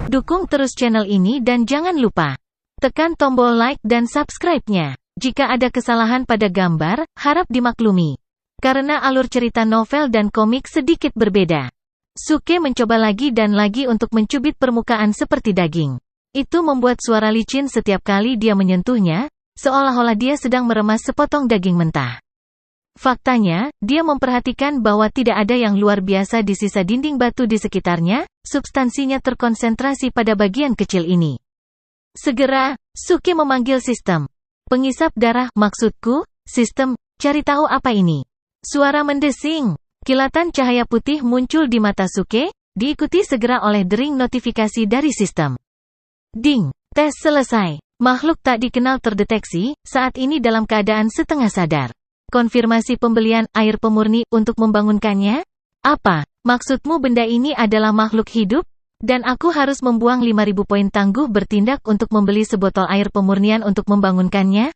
Dukung terus channel ini dan jangan lupa tekan tombol like dan subscribe-nya. Jika ada kesalahan pada gambar, harap dimaklumi. Karena alur cerita novel dan komik sedikit berbeda. Suke mencoba lagi dan lagi untuk mencubit permukaan seperti daging. Itu membuat suara licin setiap kali dia menyentuhnya, seolah-olah dia sedang meremas sepotong daging mentah. Faktanya, dia memperhatikan bahwa tidak ada yang luar biasa di sisa dinding batu di sekitarnya, substansinya terkonsentrasi pada bagian kecil ini. Segera, Suke memanggil sistem. Pengisap darah, maksudku, sistem, cari tahu apa ini. Suara mendesing. Kilatan cahaya putih muncul di mata Suke, diikuti segera oleh dering notifikasi dari sistem. Ding, tes selesai. Makhluk tak dikenal terdeteksi, saat ini dalam keadaan setengah sadar. Konfirmasi pembelian air pemurni untuk membangunkannya? Apa? Maksudmu benda ini adalah makhluk hidup? Dan aku harus membuang 5.000 poin tangguh bertindak untuk membeli sebotol air pemurnian untuk membangunkannya?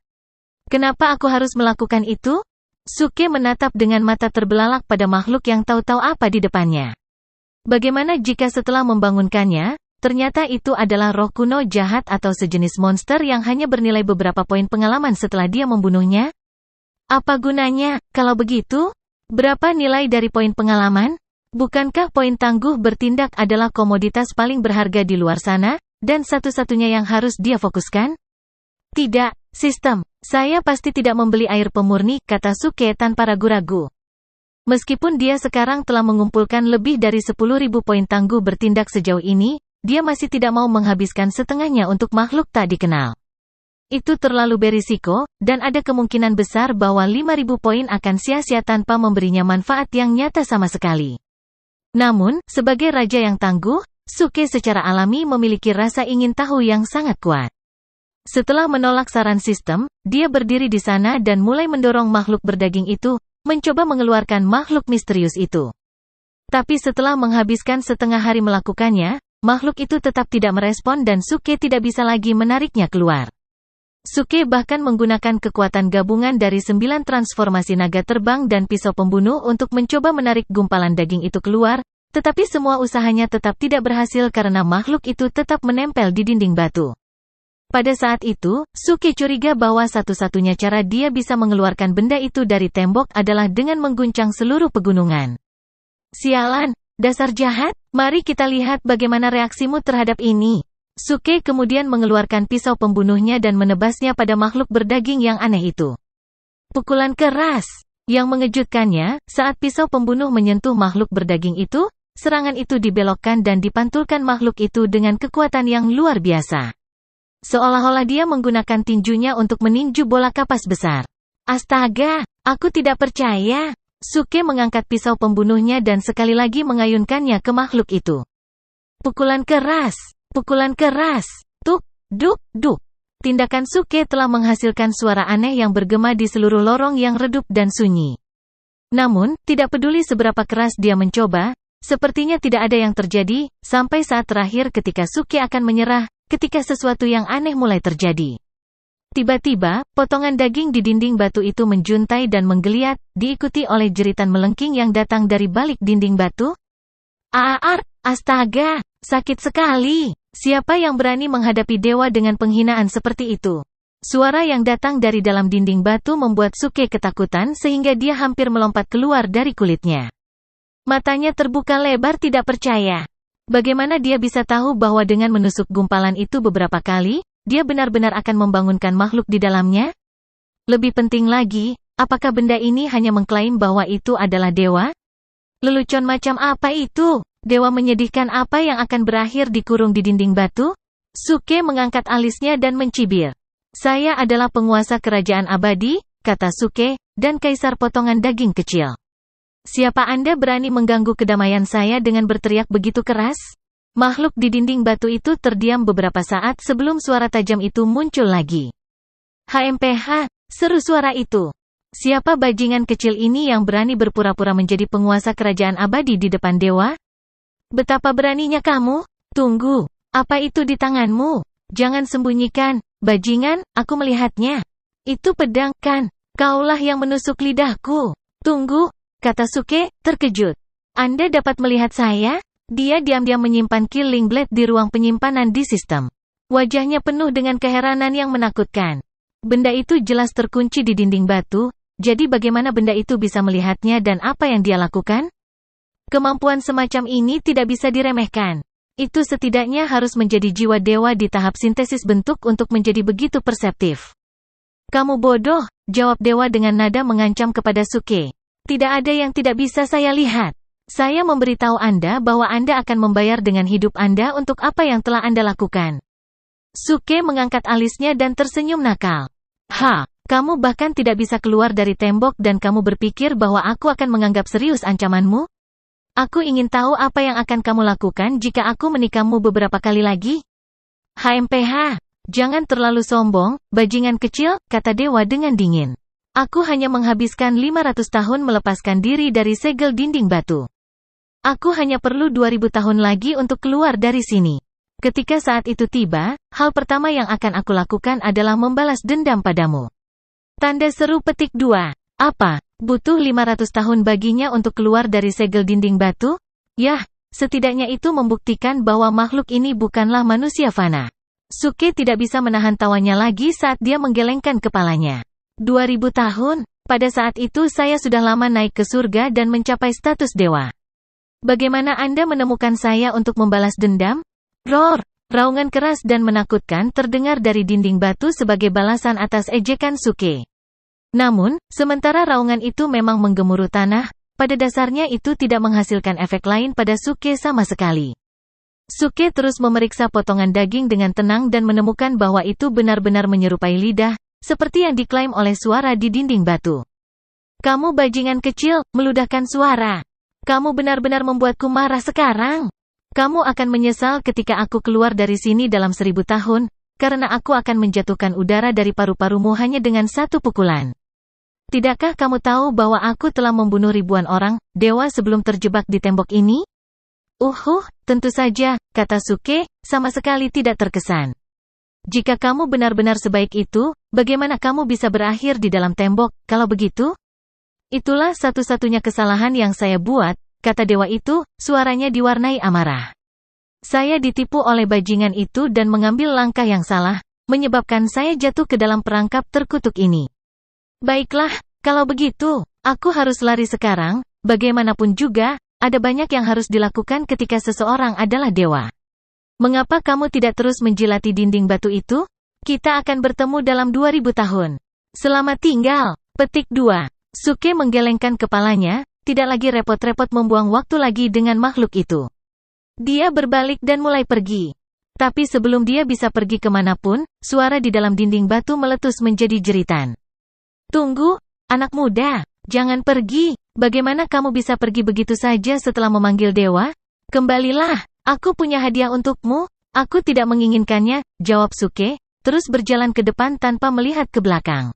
Kenapa aku harus melakukan itu? Suke menatap dengan mata terbelalak pada makhluk yang tahu-tahu apa di depannya. Bagaimana jika setelah membangunkannya, ternyata itu adalah roh kuno jahat atau sejenis monster yang hanya bernilai beberapa poin pengalaman setelah dia membunuhnya? Apa gunanya, kalau begitu? Berapa nilai dari poin pengalaman? Bukankah poin tangguh bertindak adalah komoditas paling berharga di luar sana, dan satu-satunya yang harus dia fokuskan? Tidak, sistem. Saya pasti tidak membeli air pemurni, kata Suke tanpa ragu-ragu. Meskipun dia sekarang telah mengumpulkan lebih dari 10.000 poin tangguh bertindak sejauh ini, dia masih tidak mau menghabiskan setengahnya untuk makhluk tak dikenal. Itu terlalu berisiko, dan ada kemungkinan besar bahwa 5.000 poin akan sia-sia tanpa memberinya manfaat yang nyata sama sekali. Namun, sebagai raja yang tangguh, Suke secara alami memiliki rasa ingin tahu yang sangat kuat. Setelah menolak saran sistem, dia berdiri di sana dan mulai mendorong makhluk berdaging itu, mencoba mengeluarkan makhluk misterius itu. Tapi setelah menghabiskan setengah hari melakukannya, makhluk itu tetap tidak merespon dan Suke tidak bisa lagi menariknya keluar. Suke bahkan menggunakan kekuatan gabungan dari 9 transformasi naga terbang dan pisau pembunuh untuk mencoba menarik gumpalan daging itu keluar, tetapi semua usahanya tetap tidak berhasil karena makhluk itu tetap menempel di dinding batu. Pada saat itu, Suke curiga bahwa satu-satunya cara dia bisa mengeluarkan benda itu dari tembok adalah dengan mengguncang seluruh pegunungan. Sialan, dasar jahat, mari kita lihat bagaimana reaksimu terhadap ini. Suke kemudian mengeluarkan pisau pembunuhnya dan menebasnya pada makhluk berdaging yang aneh itu. Pukulan keras. Yang mengejutkannya, saat pisau pembunuh menyentuh makhluk berdaging itu, serangan itu dibelokkan dan dipantulkan makhluk itu dengan kekuatan yang luar biasa. Seolah-olah dia menggunakan tinjunya untuk meninju bola kapas besar. Astaga, aku tidak percaya. Suke mengangkat pisau pembunuhnya dan sekali lagi mengayunkannya ke makhluk itu. Pukulan keras. Pukulan keras. Tuk, duk, duk. Tindakan Suke telah menghasilkan suara aneh yang bergema di seluruh lorong yang redup dan sunyi. Namun, tidak peduli seberapa keras dia mencoba, sepertinya tidak ada yang terjadi, sampai saat terakhir ketika Suke akan menyerah, ketika sesuatu yang aneh mulai terjadi. Tiba-tiba, potongan daging di dinding batu itu menjuntai dan menggeliat, diikuti oleh jeritan melengking yang datang dari balik dinding batu. Astaga, sakit sekali. Siapa yang berani menghadapi dewa dengan penghinaan seperti itu? Suara yang datang dari dalam dinding batu membuat Suke ketakutan sehingga dia hampir melompat keluar dari kulitnya. Matanya terbuka lebar tidak percaya. Bagaimana dia bisa tahu bahwa dengan menusuk gumpalan itu beberapa kali, dia benar-benar akan membangunkan makhluk di dalamnya? Lebih penting lagi, apakah benda ini hanya mengklaim bahwa itu adalah dewa? Lelucon macam apa itu? Dewa menyedihkan apa yang akan berakhir dikurung di dinding batu? Suke mengangkat alisnya dan mencibir. Saya adalah penguasa kerajaan abadi, kata Suke, dan kaisar potongan daging kecil. Siapa Anda berani mengganggu kedamaian saya dengan berteriak begitu keras? Makhluk di dinding batu itu terdiam beberapa saat sebelum suara tajam itu muncul lagi. HMPH, seru suara itu. Siapa bajingan kecil ini yang berani berpura-pura menjadi penguasa kerajaan abadi di depan dewa? Betapa beraninya kamu? Tunggu, apa itu di tanganmu? Jangan sembunyikan, bajingan, aku melihatnya. Itu pedang, kan? Kaulah yang menusuk lidahku. Tunggu, kata Suke, terkejut. Anda dapat melihat saya? Dia diam-diam menyimpan Killing Blade di ruang penyimpanan di sistem. Wajahnya penuh dengan keheranan yang menakutkan. Benda itu jelas terkunci di dinding batu, jadi bagaimana benda itu bisa melihatnya dan apa yang dia lakukan? Kemampuan semacam ini tidak bisa diremehkan. Itu setidaknya harus menjadi jiwa dewa di tahap sintesis bentuk untuk menjadi begitu perseptif. Kamu bodoh, jawab dewa dengan nada mengancam kepada Suke. Tidak ada yang tidak bisa saya lihat. Saya memberitahu Anda bahwa Anda akan membayar dengan hidup Anda untuk apa yang telah Anda lakukan. Suke mengangkat alisnya dan tersenyum nakal. Kamu bahkan tidak bisa keluar dari tembok dan kamu berpikir bahwa aku akan menganggap serius ancamanmu? Aku ingin tahu apa yang akan kamu lakukan jika aku menikahmu beberapa kali lagi? HMPH, jangan terlalu sombong, bajingan kecil, kata dewa dengan dingin. Aku hanya menghabiskan 500 tahun melepaskan diri dari segel dinding batu. Aku hanya perlu 2000 tahun lagi untuk keluar dari sini. Ketika saat itu tiba, hal pertama yang akan aku lakukan adalah membalas dendam padamu. Tanda seru petik 2. Apa? Butuh 500 tahun baginya untuk keluar dari segel dinding batu? Yah, setidaknya itu membuktikan bahwa makhluk ini bukanlah manusia fana. Suke tidak bisa menahan tawanya lagi saat dia menggelengkan kepalanya. 2000 tahun? Pada saat itu saya sudah lama naik ke surga dan mencapai status dewa. Bagaimana Anda menemukan saya untuk membalas dendam? Roar! Raungan keras dan menakutkan terdengar dari dinding batu sebagai balasan atas ejekan Suke. Namun, sementara raungan itu memang menggemuruh tanah, pada dasarnya itu tidak menghasilkan efek lain pada Suke sama sekali. Suke terus memeriksa potongan daging dengan tenang dan menemukan bahwa itu benar-benar menyerupai lidah, seperti yang diklaim oleh suara di dinding batu. Kamu bajingan kecil, meludahkan suara. Kamu benar-benar membuatku marah sekarang. Kamu akan menyesal ketika aku keluar dari sini dalam 1000 tahun, karena aku akan menjatuhkan udara dari paru-parumu hanya dengan satu pukulan. Tidakkah kamu tahu bahwa aku telah membunuh ribuan orang, dewa sebelum terjebak di tembok ini? Tentu saja, kata Suke, sama sekali tidak terkesan. Jika kamu benar-benar sebaik itu, bagaimana kamu bisa berakhir di dalam tembok, kalau begitu? Itulah satu-satunya kesalahan yang saya buat, kata dewa itu, suaranya diwarnai amarah. Saya ditipu oleh bajingan itu dan mengambil langkah yang salah, menyebabkan saya jatuh ke dalam perangkap terkutuk ini. Baiklah, kalau begitu, aku harus lari sekarang, bagaimanapun juga, ada banyak yang harus dilakukan ketika seseorang adalah dewa. Mengapa kamu tidak terus menjilati dinding batu itu? Kita akan bertemu dalam 2000 tahun. Selamat tinggal. Petik 2. Suke menggelengkan kepalanya, tidak lagi repot-repot membuang waktu lagi dengan makhluk itu. Dia berbalik dan mulai pergi. Tapi sebelum dia bisa pergi kemanapun, suara di dalam dinding batu meletus menjadi jeritan. Tunggu, anak muda, jangan pergi. Bagaimana kamu bisa pergi begitu saja setelah memanggil dewa? Kembalilah, aku punya hadiah untukmu. Aku tidak menginginkannya, jawab Suke, terus berjalan ke depan tanpa melihat ke belakang.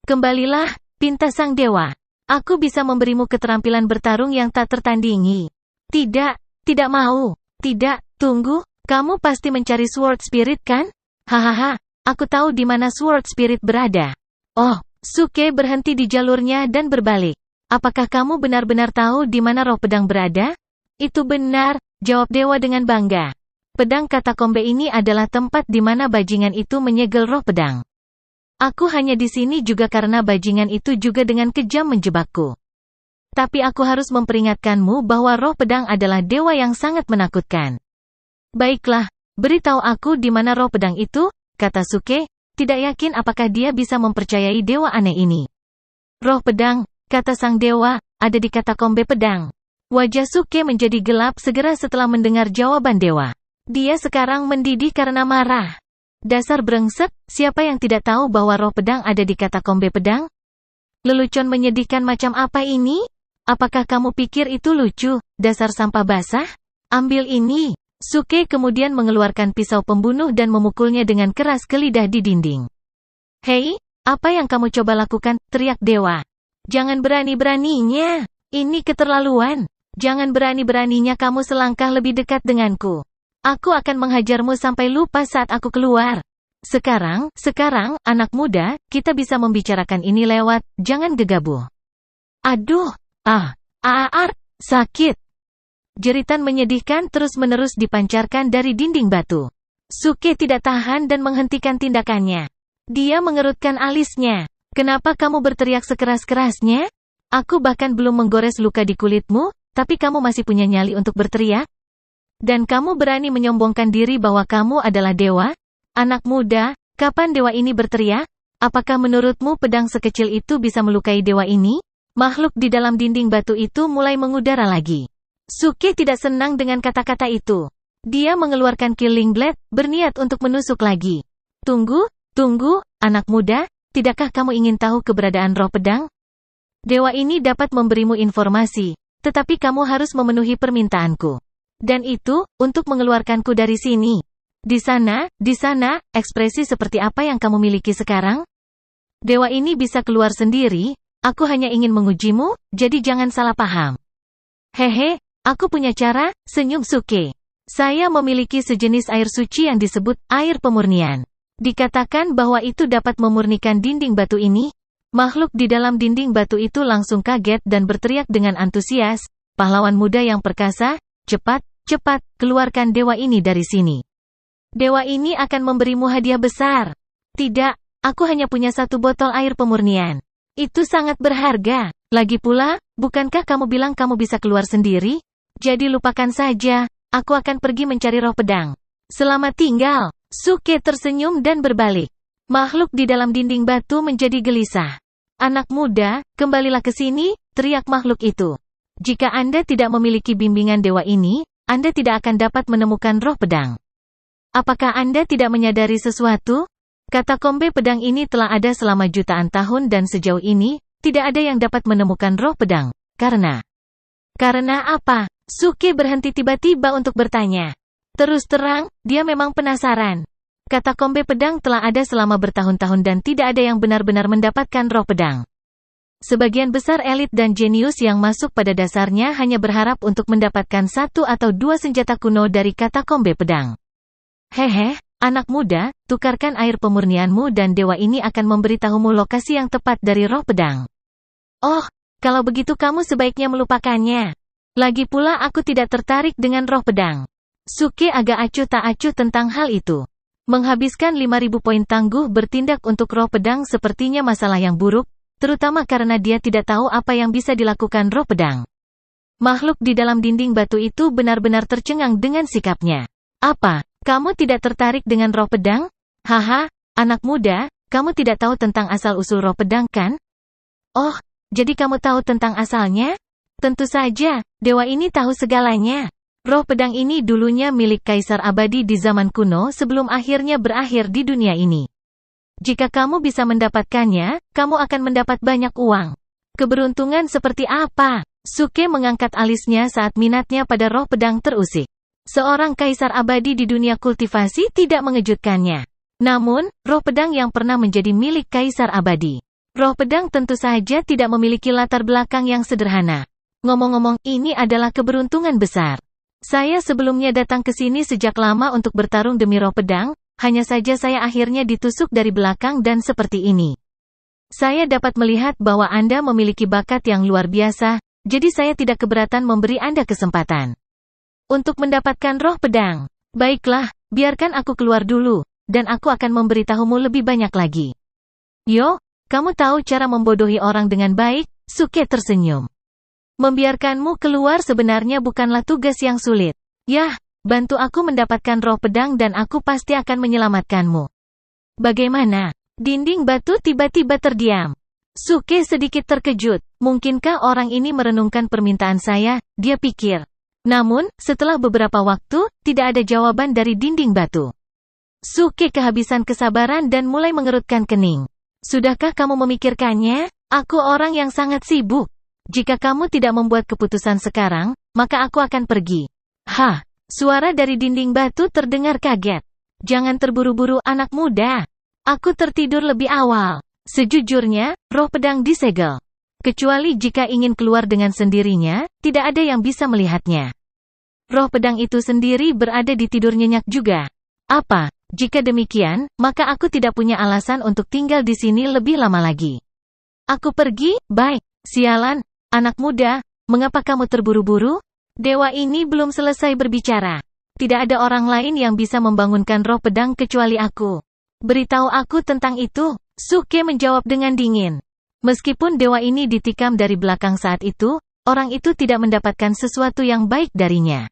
Kembalilah, pinta sang dewa. Aku bisa memberimu keterampilan bertarung yang tak tertandingi. Tidak mau. Tidak, tunggu, kamu pasti mencari Sword Spirit kan? Hahaha, aku tahu di mana Sword Spirit berada. Oh, Suke berhenti di jalurnya dan berbalik. Apakah kamu benar-benar tahu di mana roh pedang berada? Itu benar, jawab dewa dengan bangga. Pedang katakombe ini adalah tempat di mana bajingan itu menyegel roh pedang. Aku hanya di sini juga karena bajingan itu juga dengan kejam menjebakku. Tapi aku harus memperingatkanmu bahwa roh pedang adalah dewa yang sangat menakutkan. Baiklah, beritahu aku di mana roh pedang itu, kata Suke, tidak yakin apakah dia bisa mempercayai dewa aneh ini. Roh pedang, kata sang dewa, ada di katakombe pedang. Wajah Suke menjadi gelap segera setelah mendengar jawaban dewa. Dia sekarang mendidih karena marah. Dasar brengsek, siapa yang tidak tahu bahwa roh pedang ada di katakombe pedang? Lelucon menyedihkan macam apa ini? Apakah kamu pikir itu lucu, dasar sampah basah? Ambil ini. Suke kemudian mengeluarkan pisau pembunuh dan memukulnya dengan keras ke lidah di dinding. Hei, apa yang kamu coba lakukan? Teriak dewa. Jangan berani-beraninya. Ini keterlaluan. Jangan berani-beraninya kamu selangkah lebih dekat denganku. Aku akan menghajarmu sampai lupa saat aku keluar. Sekarang, anak muda, kita bisa membicarakan ini lewat, jangan gegabah. Aduh, sakit. Jeritan menyedihkan terus-menerus dipancarkan dari dinding batu. Suke tidak tahan dan menghentikan tindakannya. Dia mengerutkan alisnya. Kenapa kamu berteriak sekeras-kerasnya? Aku bahkan belum menggores luka di kulitmu, tapi kamu masih punya nyali untuk berteriak? Dan kamu berani menyombongkan diri bahwa kamu adalah dewa? Anak muda, kapan dewa ini berteriak? Apakah menurutmu pedang sekecil itu bisa melukai dewa ini? Makhluk di dalam dinding batu itu mulai mengudara lagi. Suke tidak senang dengan kata-kata itu. Dia mengeluarkan Killing Blade, berniat untuk menusuk lagi. Tunggu, anak muda, tidakkah kamu ingin tahu keberadaan roh pedang? Dewa ini dapat memberimu informasi, tetapi kamu harus memenuhi permintaanku. Dan itu, untuk mengeluarkanku dari sini. Di sana, ekspresi seperti apa yang kamu miliki sekarang? Dewa ini bisa keluar sendiri, aku hanya ingin mengujimu, jadi jangan salah paham. Hehe. Aku punya cara, senyum Suke. Saya memiliki sejenis air suci yang disebut air pemurnian. Dikatakan bahwa itu dapat memurnikan dinding batu ini. Makhluk di dalam dinding batu itu langsung kaget dan berteriak dengan antusias, pahlawan muda yang perkasa, cepat, keluarkan dewa ini dari sini. Dewa ini akan memberimu hadiah besar. Tidak, aku hanya punya 1 botol air pemurnian. Itu sangat berharga. Lagi pula, bukankah kamu bilang kamu bisa keluar sendiri? Jadi lupakan saja, aku akan pergi mencari roh pedang. Selamat tinggal. Suke tersenyum dan berbalik. Makhluk di dalam dinding batu menjadi gelisah. Anak muda, kembalilah ke sini, teriak makhluk itu. Jika Anda tidak memiliki bimbingan dewa ini, Anda tidak akan dapat menemukan roh pedang. Apakah Anda tidak menyadari sesuatu? Katakombe pedang ini telah ada selama jutaan tahun dan sejauh ini, tidak ada yang dapat menemukan roh pedang. Karena apa? Suke berhenti tiba-tiba untuk bertanya. Terus terang, dia memang penasaran. Katakombe pedang telah ada selama bertahun-tahun dan tidak ada yang benar-benar mendapatkan roh pedang. Sebagian besar elit dan jenius yang masuk pada dasarnya hanya berharap untuk mendapatkan 1 atau 2 senjata kuno dari katakombe pedang. Hehe, anak muda, tukarkan air pemurnianmu dan dewa ini akan memberitahumu lokasi yang tepat dari roh pedang. Oh, kalau begitu kamu sebaiknya melupakannya. Lagi pula aku tidak tertarik dengan roh pedang. Suke agak acuh tak acuh tentang hal itu. Menghabiskan 5.000 poin tangguh bertindak untuk roh pedang sepertinya masalah yang buruk, terutama karena dia tidak tahu apa yang bisa dilakukan roh pedang. Makhluk di dalam dinding batu itu benar-benar tercengang dengan sikapnya. Apa? Kamu tidak tertarik dengan roh pedang? Haha, anak muda, kamu tidak tahu tentang asal-usul roh pedang kan? Oh, jadi kamu tahu tentang asalnya? Tentu saja, dewa ini tahu segalanya. Roh pedang ini dulunya milik Kaisar Abadi di zaman kuno sebelum akhirnya berakhir di dunia ini. Jika kamu bisa mendapatkannya, kamu akan mendapat banyak uang. Keberuntungan seperti apa? Suke mengangkat alisnya saat minatnya pada roh pedang terusik. Seorang Kaisar Abadi di dunia kultivasi tidak mengejutkannya. Namun, roh pedang yang pernah menjadi milik Kaisar Abadi. Roh pedang tentu saja tidak memiliki latar belakang yang sederhana. Ngomong-ngomong, ini adalah keberuntungan besar. Saya sebelumnya datang ke sini sejak lama untuk bertarung demi roh pedang, hanya saja saya akhirnya ditusuk dari belakang dan seperti ini. Saya dapat melihat bahwa Anda memiliki bakat yang luar biasa, jadi saya tidak keberatan memberi Anda kesempatan untuk mendapatkan roh pedang. Baiklah, biarkan aku keluar dulu, dan aku akan memberitahumu lebih banyak lagi. Yo, kamu tahu cara membodohi orang dengan baik? Suke tersenyum. Membiarkanmu keluar sebenarnya bukanlah tugas yang sulit. Yah, bantu aku mendapatkan roh pedang dan aku pasti akan menyelamatkanmu. Bagaimana? Dinding batu tiba-tiba terdiam. Suke sedikit terkejut. Mungkinkah orang ini merenungkan permintaan saya, dia pikir. Namun, setelah beberapa waktu, tidak ada jawaban dari dinding batu. Suke kehabisan kesabaran dan mulai mengerutkan kening. Sudahkah kamu memikirkannya? Aku orang yang sangat sibuk. Jika kamu tidak membuat keputusan sekarang, maka aku akan pergi. Hah, suara dari dinding batu terdengar kaget. Jangan terburu-buru anak muda. Aku tertidur lebih awal. Sejujurnya, roh pedang disegel. Kecuali jika ingin keluar dengan sendirinya, tidak ada yang bisa melihatnya. Roh pedang itu sendiri berada di tidur nyenyak juga. Apa? Jika demikian, maka aku tidak punya alasan untuk tinggal di sini lebih lama lagi. Aku pergi, baik. Sialan. Anak muda, mengapa kamu terburu-buru? Dewa ini belum selesai berbicara. Tidak ada orang lain yang bisa membangunkan roh pedang kecuali aku. Beritahu aku tentang itu, Suke menjawab dengan dingin. Meskipun dewa ini ditikam dari belakang saat itu, orang itu tidak mendapatkan sesuatu yang baik darinya.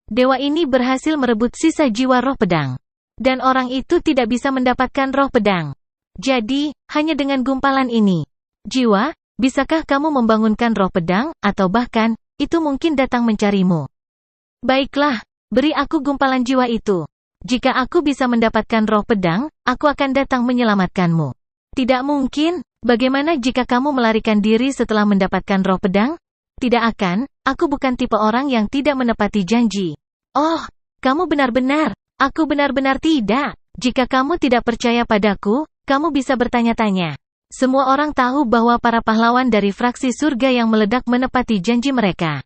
Dewa ini berhasil merebut sisa jiwa roh pedang. Dan orang itu tidak bisa mendapatkan roh pedang. Jadi, hanya dengan gumpalan ini. Jiwa, bisakah kamu membangunkan roh pedang, atau bahkan, itu mungkin datang mencarimu? Baiklah, beri aku gumpalan jiwa itu. Jika aku bisa mendapatkan roh pedang, aku akan datang menyelamatkanmu. Tidak mungkin, bagaimana jika kamu melarikan diri setelah mendapatkan roh pedang? Tidak akan, aku bukan tipe orang yang tidak menepati janji. Oh, kamu benar-benar, aku benar-benar tidak. Jika kamu tidak percaya padaku, kamu bisa bertanya-tanya. Semua orang tahu bahwa para pahlawan dari fraksi surga yang meledak menepati janji mereka.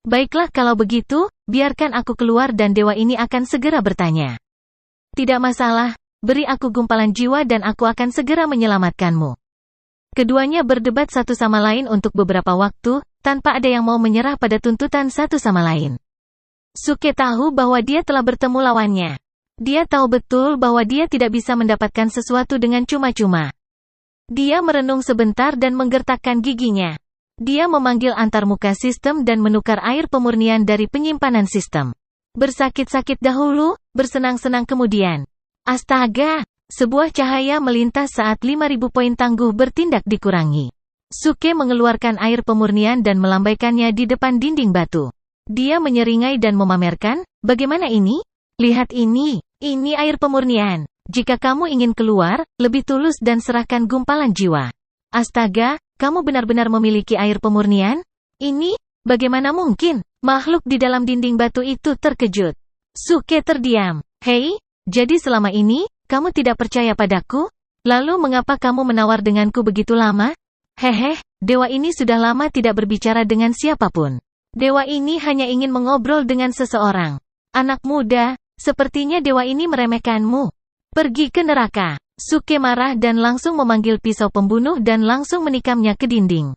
Baiklah kalau begitu, biarkan aku keluar dan dewa ini akan segera bertanya. Tidak masalah, beri aku gumpalan jiwa dan aku akan segera menyelamatkanmu. Keduanya berdebat satu sama lain untuk beberapa waktu, tanpa ada yang mau menyerah pada tuntutan satu sama lain. Suke tahu bahwa dia telah bertemu lawannya. Dia tahu betul bahwa dia tidak bisa mendapatkan sesuatu dengan cuma-cuma. Dia merenung sebentar dan menggertakkan giginya. Dia memanggil antarmuka sistem dan menukar air pemurnian dari penyimpanan sistem. Bersakit-sakit dahulu, bersenang-senang kemudian. Astaga! Sebuah cahaya melintas saat 5.000 poin tangguh bertindak dikurangi. Suke mengeluarkan air pemurnian dan melambaikannya di depan dinding batu. Dia menyeringai dan memamerkan, bagaimana ini? Lihat ini air pemurnian. Jika kamu ingin keluar, lebih tulus dan serahkan gumpalan jiwa. Astaga, kamu benar-benar memiliki air pemurnian? Ini, bagaimana mungkin? Makhluk di dalam dinding batu itu terkejut. Suke terdiam. Hei, jadi selama ini, kamu tidak percaya padaku? Lalu mengapa kamu menawar denganku begitu lama? Hehe, dewa ini sudah lama tidak berbicara dengan siapapun. Dewa ini hanya ingin mengobrol dengan seseorang. Anak muda, sepertinya dewa ini meremehkanmu. Pergi ke neraka. Suke marah dan langsung memanggil pisau pembunuh dan langsung menikamnya ke dinding.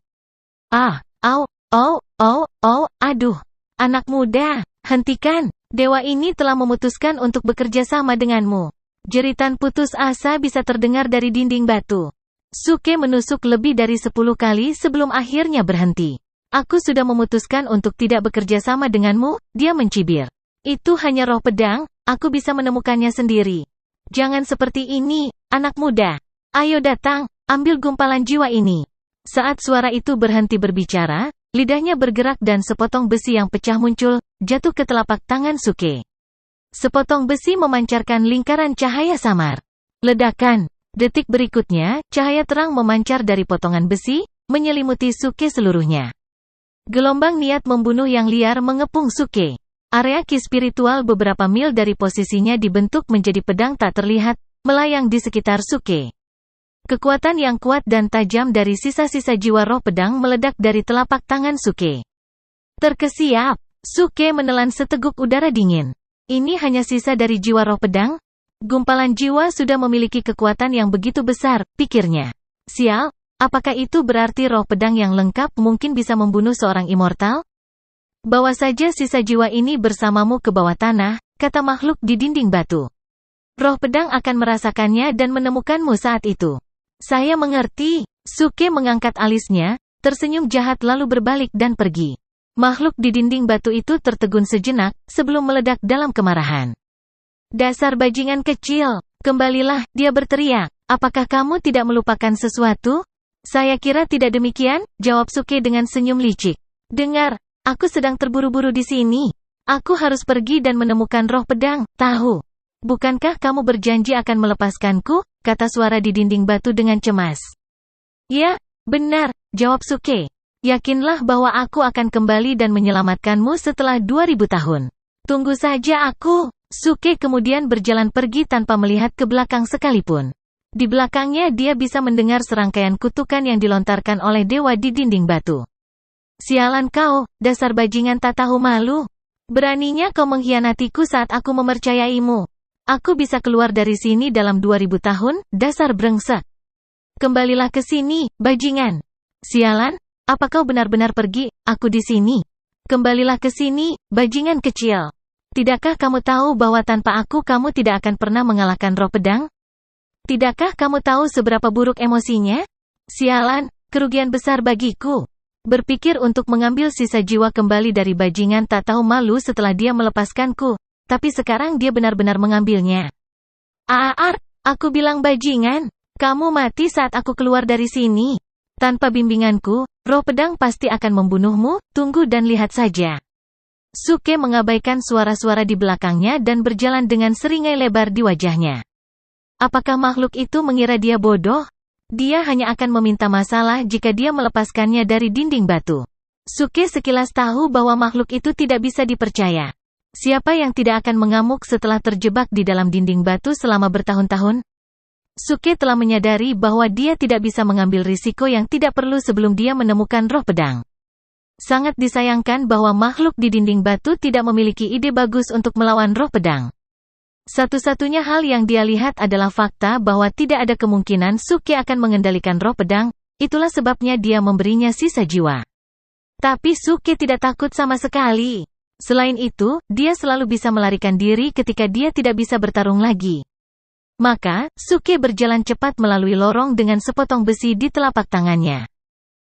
Aduh. Anak muda, hentikan. Dewa ini telah memutuskan untuk bekerja sama denganmu. Jeritan putus asa bisa terdengar dari dinding batu. Suke menusuk lebih dari 10 kali sebelum akhirnya berhenti. Aku sudah memutuskan untuk tidak bekerja sama denganmu, dia mencibir. Itu hanya roh pedang, aku bisa menemukannya sendiri. Jangan seperti ini, anak muda. Ayo datang, ambil gumpalan jiwa ini. Saat suara itu berhenti berbicara, lidahnya bergerak dan sepotong besi yang pecah muncul, jatuh ke telapak tangan Suke. Sepotong besi memancarkan lingkaran cahaya samar. Ledakan. Detik berikutnya, cahaya terang memancar dari potongan besi, menyelimuti Suke seluruhnya. Gelombang niat membunuh yang liar mengepung Suke. Area ki spiritual beberapa mil dari posisinya dibentuk menjadi pedang tak terlihat, melayang di sekitar Suke. Kekuatan yang kuat dan tajam dari sisa-sisa jiwa roh pedang meledak dari telapak tangan Suke. Terkesiap, Suke menelan seteguk udara dingin. Ini hanya sisa dari jiwa roh pedang? Gumpalan jiwa sudah memiliki kekuatan yang begitu besar, pikirnya. Sial, apakah itu berarti roh pedang yang lengkap mungkin bisa membunuh seorang immortal? Bawa saja sisa jiwa ini bersamamu ke bawah tanah, kata makhluk di dinding batu. Roh pedang akan merasakannya dan menemukanmu saat itu. Saya mengerti. Suke mengangkat alisnya, tersenyum jahat lalu berbalik dan pergi. Makhluk di dinding batu itu tertegun sejenak, sebelum meledak dalam kemarahan. Dasar bajingan kecil, kembalilah, dia berteriak. Apakah kamu tidak melupakan sesuatu? Saya kira tidak demikian, jawab Suke dengan senyum licik. Dengar, aku sedang terburu-buru di sini. Aku harus pergi dan menemukan roh pedang, tahu. Bukankah kamu berjanji akan melepaskanku? Kata suara di dinding batu dengan cemas. Ya, benar, jawab Suke. Yakinlah bahwa aku akan kembali dan menyelamatkanmu setelah 2000 tahun. Tunggu saja aku. Suke kemudian berjalan pergi tanpa melihat ke belakang sekalipun. Di belakangnya dia bisa mendengar serangkaian kutukan yang dilontarkan oleh dewa di dinding batu. Sialan kau, dasar bajingan tak tahu malu. Beraninya kau mengkhianatiku saat aku mempercayaimu. Aku bisa keluar dari sini dalam 2000 tahun, dasar brengsek. Kembalilah ke sini, bajingan. Sialan, apa kau benar-benar pergi, aku di sini? Kembalilah ke sini, bajingan kecil. Tidakkah kamu tahu bahwa tanpa aku kamu tidak akan pernah mengalahkan roh pedang? Tidakkah kamu tahu seberapa buruk emosinya? Sialan, kerugian besar bagiku. Berpikir untuk mengambil sisa jiwa kembali dari bajingan tak tahu malu setelah dia melepaskanku, tapi sekarang dia benar-benar mengambilnya. Aku bilang bajingan, kamu mati saat aku keluar dari sini. Tanpa bimbinganku, roh pedang pasti akan membunuhmu, tunggu dan lihat saja. Suke mengabaikan suara-suara di belakangnya dan berjalan dengan seringai lebar di wajahnya. Apakah makhluk itu mengira dia bodoh? Dia hanya akan meminta masalah jika dia melepaskannya dari dinding batu. Suke sekilas tahu bahwa makhluk itu tidak bisa dipercaya. Siapa yang tidak akan mengamuk setelah terjebak di dalam dinding batu selama bertahun-tahun? Suke telah menyadari bahwa dia tidak bisa mengambil risiko yang tidak perlu sebelum dia menemukan roh pedang. Sangat disayangkan bahwa makhluk di dinding batu tidak memiliki ide bagus untuk melawan roh pedang. Satu-satunya hal yang dia lihat adalah fakta bahwa tidak ada kemungkinan Suke akan mengendalikan roh pedang, itulah sebabnya dia memberinya sisa jiwa. Tapi Suke tidak takut sama sekali. Selain itu, dia selalu bisa melarikan diri ketika dia tidak bisa bertarung lagi. Maka, Suke berjalan cepat melalui lorong dengan sepotong besi di telapak tangannya.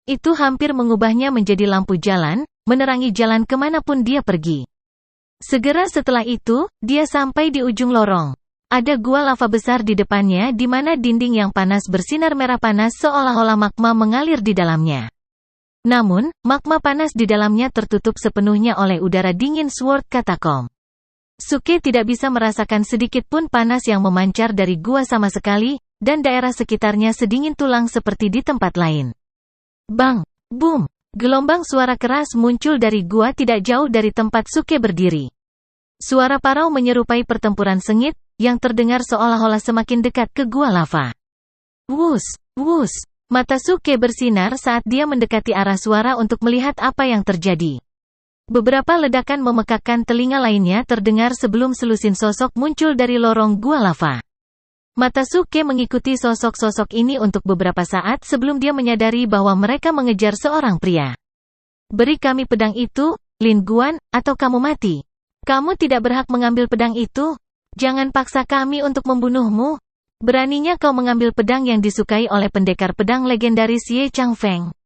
Itu hampir mengubahnya menjadi lampu jalan, menerangi jalan kemanapun dia pergi. Segera setelah itu, dia sampai di ujung lorong. Ada gua lava besar di depannya di mana dinding yang panas bersinar merah panas seolah-olah magma mengalir di dalamnya. Namun, magma panas di dalamnya tertutup sepenuhnya oleh udara dingin Sword Katakom. Suke tidak bisa merasakan sedikit pun panas yang memancar dari gua sama sekali, dan daerah sekitarnya sedingin tulang seperti di tempat lain. Bang! Boom! Gelombang suara keras muncul dari gua tidak jauh dari tempat Suke berdiri. Suara parau menyerupai pertempuran sengit, yang terdengar seolah-olah semakin dekat ke gua lava. Wus! Wus! Mata Suke bersinar saat dia mendekati arah suara untuk melihat apa yang terjadi. Beberapa ledakan memekakkan telinga lainnya terdengar sebelum selusin sosok muncul dari lorong gua lava. Mata Suke mengikuti sosok-sosok ini untuk beberapa saat sebelum dia menyadari bahwa mereka mengejar seorang pria. Beri kami pedang itu, Lin Guan, atau kamu mati. Kamu tidak berhak mengambil pedang itu. Jangan paksa kami untuk membunuhmu. Beraninya kau mengambil pedang yang disukai oleh pendekar pedang legendaris Ye Changfeng.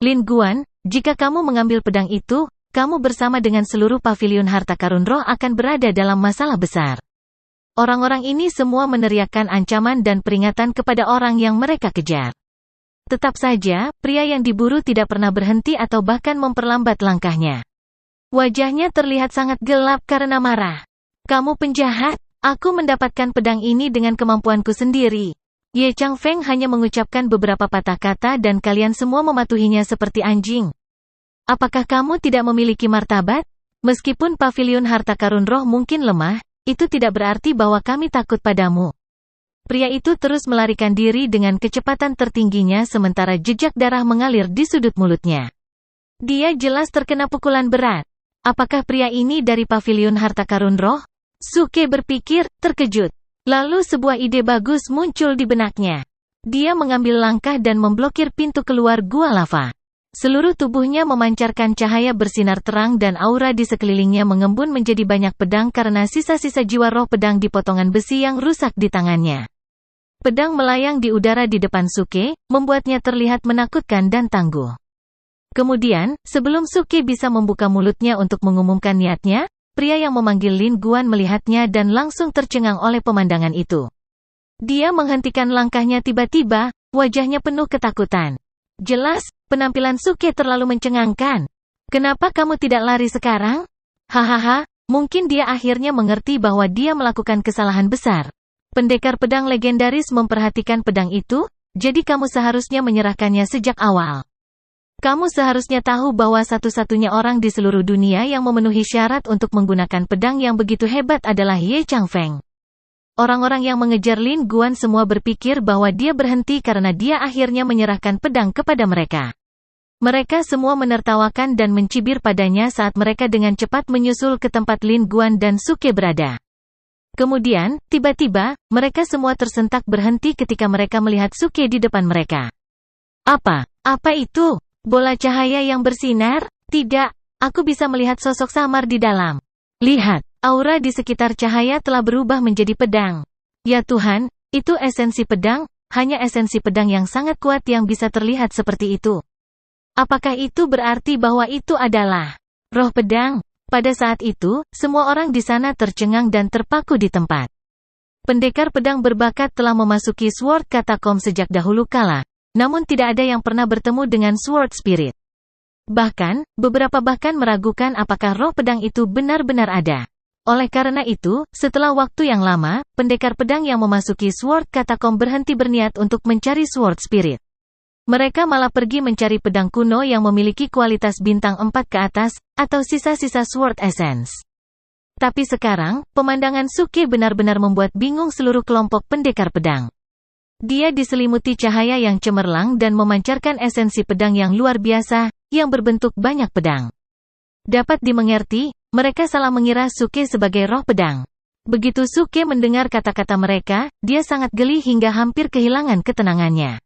Lin Guan, jika kamu mengambil pedang itu, kamu bersama dengan seluruh paviliun harta karun roh akan berada dalam masalah besar. Orang-orang ini semua meneriakkan ancaman dan peringatan kepada orang yang mereka kejar. Tetap saja, pria yang diburu tidak pernah berhenti atau bahkan memperlambat langkahnya. Wajahnya terlihat sangat gelap karena marah. Kamu penjahat, aku mendapatkan pedang ini dengan kemampuanku sendiri. Ye Changfeng hanya mengucapkan beberapa patah kata dan kalian semua mematuhinya seperti anjing. Apakah kamu tidak memiliki martabat? Meskipun paviliun harta karun roh mungkin lemah, itu tidak berarti bahwa kami takut padamu. Pria itu terus melarikan diri dengan kecepatan tertingginya sementara jejak darah mengalir di sudut mulutnya. Dia jelas terkena pukulan berat. Apakah pria ini dari paviliun harta karun roh? Suke berpikir, terkejut. Lalu sebuah ide bagus muncul di benaknya. Dia mengambil langkah dan memblokir pintu keluar gua lava. Seluruh tubuhnya memancarkan cahaya bersinar terang dan aura di sekelilingnya mengembun menjadi banyak pedang karena sisa-sisa jiwa roh pedang di potongan besi yang rusak di tangannya. Pedang melayang di udara di depan Suke, membuatnya terlihat menakutkan dan tangguh. Kemudian, sebelum Suke bisa membuka mulutnya untuk mengumumkan niatnya, pria yang memanggil Lin Guan melihatnya dan langsung tercengang oleh pemandangan itu. Dia menghentikan langkahnya tiba-tiba, wajahnya penuh ketakutan. Jelas, penampilan Suke terlalu mencengangkan. Kenapa kamu tidak lari sekarang? Hahaha, mungkin dia akhirnya mengerti bahwa dia melakukan kesalahan besar. Pendekar pedang legendaris memperhatikan pedang itu, jadi kamu seharusnya menyerahkannya sejak awal. Kamu seharusnya tahu bahwa satu-satunya orang di seluruh dunia yang memenuhi syarat untuk menggunakan pedang yang begitu hebat adalah Ye Changfeng. Orang-orang yang mengejar Lin Guan semua berpikir bahwa dia berhenti karena dia akhirnya menyerahkan pedang kepada mereka. Mereka semua menertawakan dan mencibir padanya saat mereka dengan cepat menyusul ke tempat Lin Guan dan Suke berada. Kemudian, tiba-tiba, mereka semua tersentak berhenti ketika mereka melihat Suke di depan mereka. Apa itu? Bola cahaya yang bersinar? Tidak. Aku bisa melihat sosok samar di dalam. Lihat, aura di sekitar cahaya telah berubah menjadi pedang. Ya Tuhan, itu esensi pedang, hanya esensi pedang yang sangat kuat yang bisa terlihat seperti itu. Apakah itu berarti bahwa itu adalah roh pedang? Pada saat itu, semua orang di sana tercengang dan terpaku di tempat. Pendekar pedang berbakat telah memasuki Sword Catacomb sejak dahulu kala, namun tidak ada yang pernah bertemu dengan Sword Spirit. Bahkan, beberapa bahkan meragukan apakah roh pedang itu benar-benar ada. Oleh karena itu, setelah waktu yang lama, pendekar pedang yang memasuki Sword Catacomb berhenti berniat untuk mencari Sword Spirit. Mereka malah pergi mencari pedang kuno yang memiliki kualitas bintang 4 ke atas, atau sisa-sisa Sword Essence. Tapi sekarang, pemandangan Suke benar-benar membuat bingung seluruh kelompok pendekar pedang. Dia diselimuti cahaya yang cemerlang dan memancarkan esensi pedang yang luar biasa, yang berbentuk banyak pedang. Dapat dimengerti, mereka salah mengira Suke sebagai roh pedang. Begitu Suke mendengar kata-kata mereka, dia sangat geli hingga hampir kehilangan ketenangannya.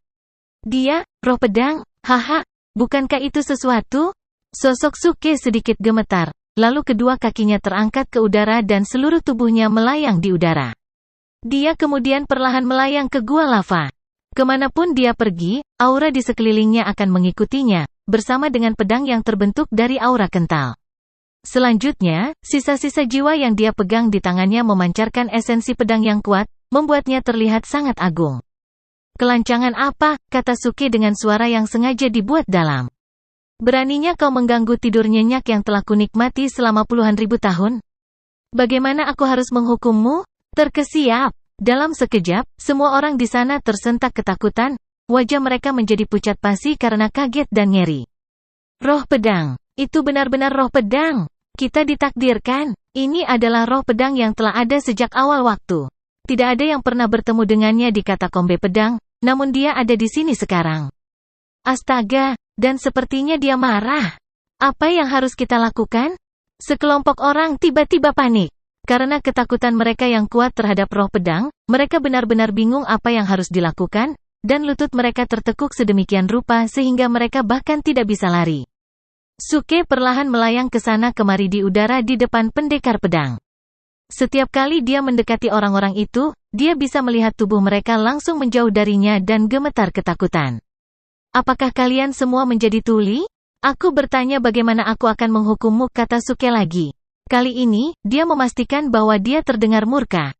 Dia, roh pedang? Haha, bukankah itu sesuatu? Sosok Suke sedikit gemetar, lalu kedua kakinya terangkat ke udara dan seluruh tubuhnya melayang di udara. Dia kemudian perlahan melayang ke gua lava. Kemanapun dia pergi, aura di sekelilingnya akan mengikutinya, bersama dengan pedang yang terbentuk dari aura kental. Selanjutnya, sisa-sisa jiwa yang dia pegang di tangannya memancarkan esensi pedang yang kuat, membuatnya terlihat sangat agung. Kelancangan apa, kata Suke dengan suara yang sengaja dibuat dalam. Beraninya kau mengganggu tidur nyenyak yang telah kunikmati selama puluhan ribu tahun? Bagaimana aku harus menghukummu? Terkesiap. Dalam sekejap, semua orang di sana tersentak ketakutan, wajah mereka menjadi pucat pasi karena kaget dan ngeri. Roh pedang. Itu benar-benar roh pedang. Kita ditakdirkan. Ini adalah roh pedang yang telah ada sejak awal waktu. Tidak ada yang pernah bertemu dengannya di katakombe pedang, namun dia ada di sini sekarang. Astaga, dan sepertinya dia marah. Apa yang harus kita lakukan? Sekelompok orang tiba-tiba panik. Karena ketakutan mereka yang kuat terhadap roh pedang, mereka benar-benar bingung apa yang harus dilakukan, dan lutut mereka tertekuk sedemikian rupa sehingga mereka bahkan tidak bisa lari. Suke perlahan melayang ke sana kemari di udara di depan pendekar pedang. Setiap kali dia mendekati orang-orang itu, dia bisa melihat tubuh mereka langsung menjauh darinya dan gemetar ketakutan. Apakah kalian semua menjadi tuli? Aku bertanya bagaimana aku akan menghukummu, kata Suke lagi. Kali ini, dia memastikan bahwa dia terdengar murka.